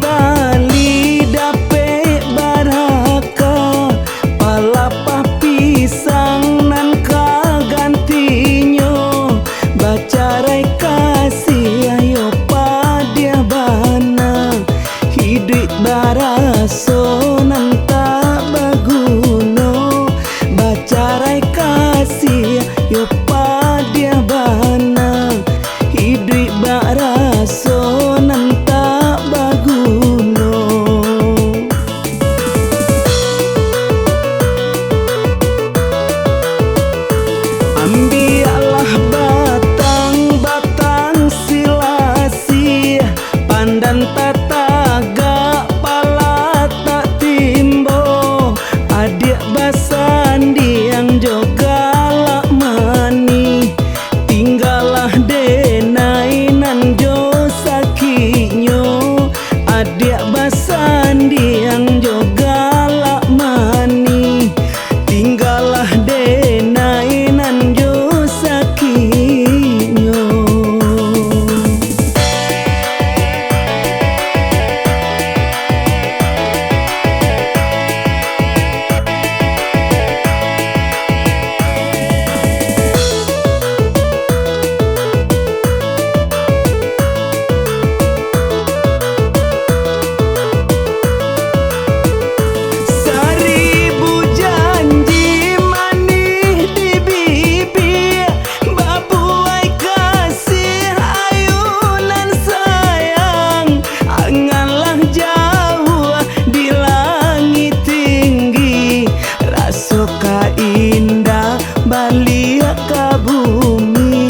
tali dape baraka palapa pisang nan kagantinyo bacarai kasih ayo padia bana hidup baraso nan tak baguno bacarai kasih ayo padia bana hidup baraso nan tak baguno. Ambialah batang-batang silasi pandan tataga pala tak timbo adik basandi yang jogalak mani tinggalah denai nan jo sakinyo adik basandi yang jogalak mani tinggalah denai nan jo sakinyo. Indah balik ke bumi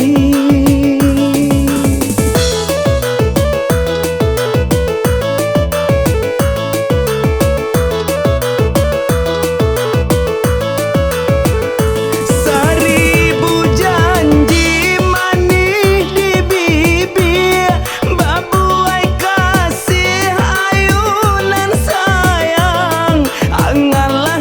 seribu janji manis di bibir babuai kasih ayunan sayang anganlah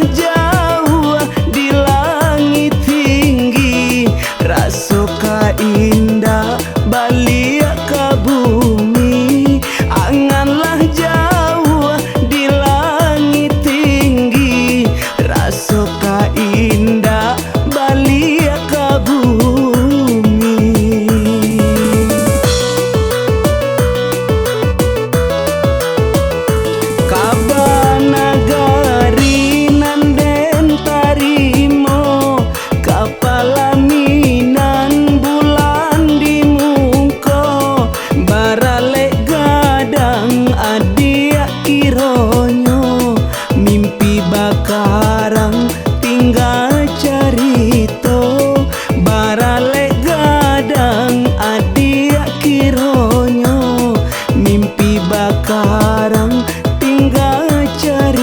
rasuka indah balik ke bumi anganlah jauh di langit tinggi rasuka indah balik ke bumi. Kabanagari nanden tarimo kapala kironyo mimpi bakarang tinggal carito barale gadang adia kironyo mimpi bakarang tinggal carito.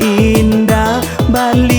Indah balik